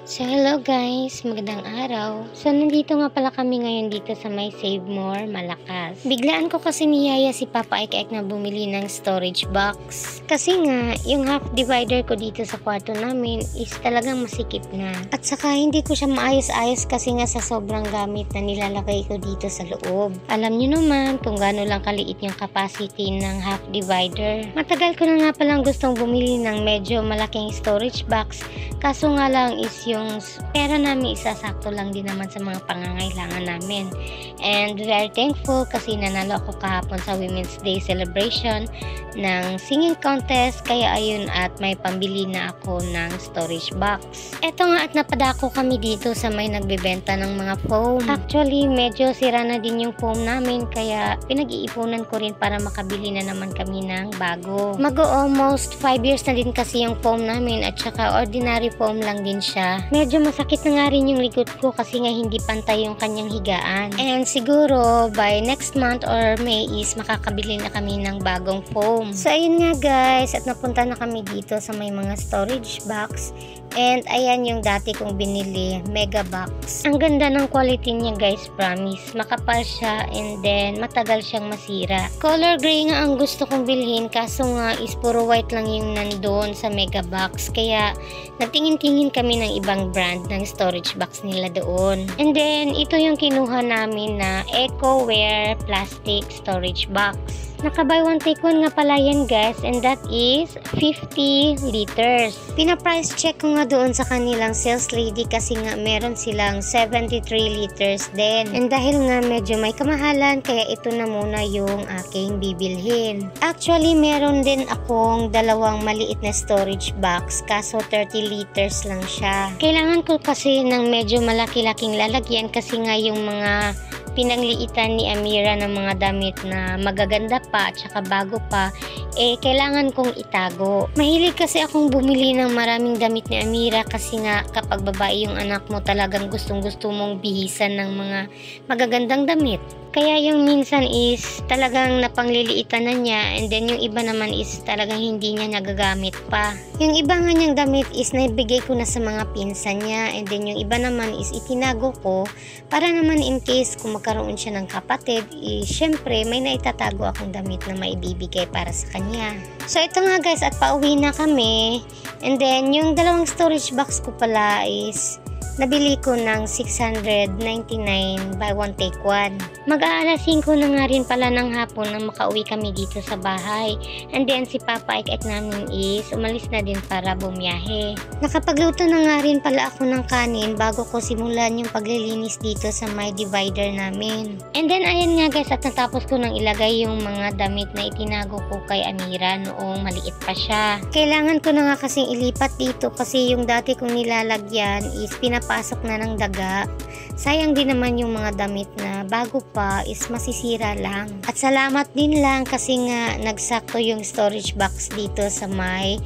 So hello guys, magandang araw. So nandito nga pala kami ngayon dito sa may Save More, Malakas. Biglaan ko kasi niyaya si Papa Ike na bumili ng storage box. Kasi nga, yung half divider ko dito sa kwarto namin is talagang masikip na. At saka hindi ko siya maayos-ayos kasi nga sa sobrang gamit na nilalagay ko dito sa loob. Alam nyo naman kung gaano lang kaliit yung capacity ng half divider. Matagal ko na nga palang gustong bumili ng medyo malaking storage box. Kaso nga lang is yung pera namin isasakto lang din naman sa mga pangangailangan namin. And very thankful kasi nanalo ako kahapon sa Women's Day celebration ng singing contest, kaya ayun at may pambili na ako ng storage box. Eto nga at napadako kami dito sa may nagbebenta ng mga foam. Actually medyo sira na din yung foam namin kaya pinag-iipunan ko rin para makabili na naman kami ng bago. Mag-almost 5 years na din kasi yung foam namin at saka ordinary foam lang din siya. Medyo masakit na nga rin yung likod ko kasi nga hindi pantay yung kanyang higaan. And siguro by next month or May is makakabili na kami ng bagong foam. So ayun nga guys, at napunta na kami dito sa may mga storage box. And ayan yung dati kong binili, mega box. Ang ganda ng quality niya guys, promise. Makapal siya and then matagal siyang masira. Color gray nga ang gusto kong bilhin kaso nga is puro white lang yung nandoon sa mega box. Kaya nagtingin-tingin kami ng ibang brand ng storage box nila doon. And then ito yung kinuha namin na EcoWare plastic storage box. Naka buy one take one nga pala yan guys, and that is 50 liters. Pina-price check ko nga doon sa kanilang sales lady kasi nga meron silang 73 liters din. And dahil nga medyo may kamahalan kaya ito na muna yung aking bibilhin. Actually meron din akong dalawang maliit na storage box kaso 30 liters lang siya. Kailangan ko kasi ng medyo malaki-laking lalagyan kasi nga yung mga pinangliitan ni Amira ng mga damit na magaganda pa at saka bago pa, kailangan kong itago. Mahilig kasi akong bumili ng maraming damit ni Amira kasi nga kapag babae yung anak mo talagang gustong-gusto mong bihisan ng mga magagandang damit. Kaya yung minsan is talagang napangliliitan na niya and then yung iba naman is talagang hindi niya nagagamit pa. Yung iba nga niyang damit is naibigay ko na sa mga pinsan niya and then yung iba naman is itinago ko para naman in case kung magkaroon siya ng kapatid, syempre may naitatago akong damit na maibibigay para sa kanya. So ito nga guys at pauwi na kami and then yung dalawang storage box ko pala is nabili ko ng 699 buy one take one. Mag-aalas 5 na nga rin pala ng hapon na makauwi kami dito sa bahay. And then si Papa Ike namin is umalis na din para bumiyahe. Nakapagluto na nga rin pala ako ng kanin bago ko simulan yung paglilinis dito sa my divider namin. And then ayan nga guys at natapos ko nang ilagay yung mga damit na itinago ko kay Amira noong maliit pa siya. Kailangan ko na nga kasing ilipat dito kasi yung dati kong nilalagyan is pinapasok na ng daga. Sayang din naman yung mga damit na bago pa is masisira lang. At salamat din lang kasi nga nagsakto yung storage box dito sa may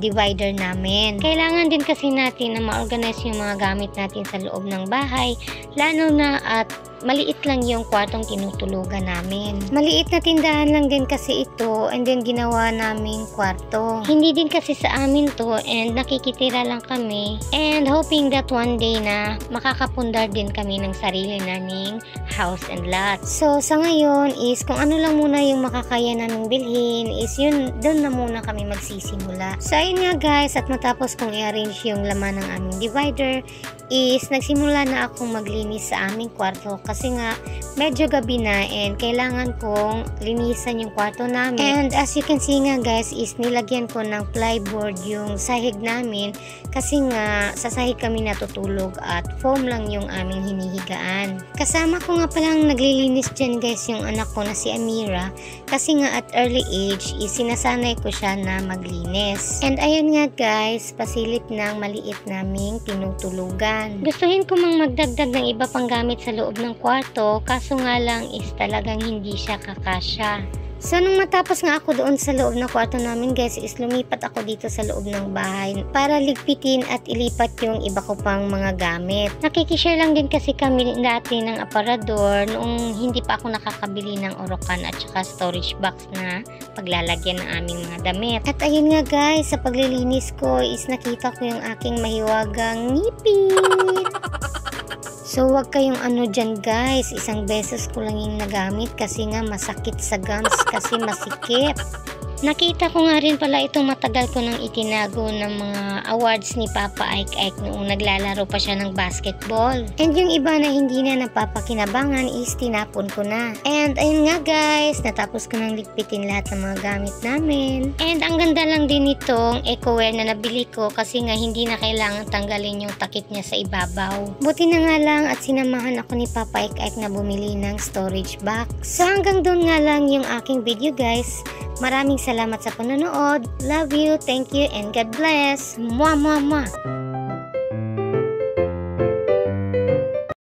divider namin. Kailangan din kasi natin na ma-organize yung mga gamit natin sa loob ng bahay, lalo na at maliit lang yung kwartong tinutulugan namin. Maliit na tindahan lang din kasi ito and then ginawa naming kwarto. Hindi din kasi sa amin to and nakikitira lang kami and hoping that one day na makakapundar din kami ng sarili naming house and lot. So sa ngayon is kung ano lang muna yung makakaya naming bilhin is yun, doon na muna kami magsisimula. So ayun nga guys at matapos kong i-arrange yung laman ng aming divider is nagsimula na akong maglinis sa aming kwarto kasi nga medyo gabi na and kailangan kong linisan yung kwarto namin. And as you can see nga guys is nilagyan ko ng plyboard yung sahig namin kasi nga sa sahig kami natutulog at foam lang yung aming hinihigaan. Kasama ko nga palang naglilinis dyan guys yung anak ko na si Amira kasi nga at early age is sinasanay ko siya na maglinis. And ayun nga guys, pasilip ng maliit naming tinutulugan. Gustuhin ko mang magdagdag ng iba pang gamit sa loob ng kwarto kaso nga lang is talagang hindi siya kakasya. So nung matapos nga ako doon sa loob ng kwarto namin guys is lumipat ako dito sa loob ng bahay para ligpitin at ilipat yung iba ko pang mga gamit. Nakikishare lang din kasi kami dati ng aparador noong hindi pa ako nakakabili ng orokan at saka storage box na paglalagyan ng aming mga damit. At ayun nga guys, sa paglilinis ko is nakita ko yung aking mahiwagang ngipin. So wag kayong ano dyan guys, isang beses ko lang yung nagamit kasi nga masakit sa gums kasi masikip. Nakita ko nga rin pala itong matagal ko nang itinago ng mga awards ni Papa Ike Ike noong naglalaro pa siya ng basketball. And yung iba na hindi na napapakinabangan is tinapon ko na. And ayun nga guys, natapos ko nang ligpitin lahat ng mga gamit namin. And ang ganda lang din itong Ecoware na nabili ko kasi nga hindi na kailangan tanggalin yung takip niya sa ibabaw. Buti na nga lang at sinamahan ako ni Papa Ike Ike na bumili ng storage box. So hanggang doon nga lang yung aking video guys. Maraming salamat sa panonood. Love you, thank you, and God bless. Mwah, mwah, mwah.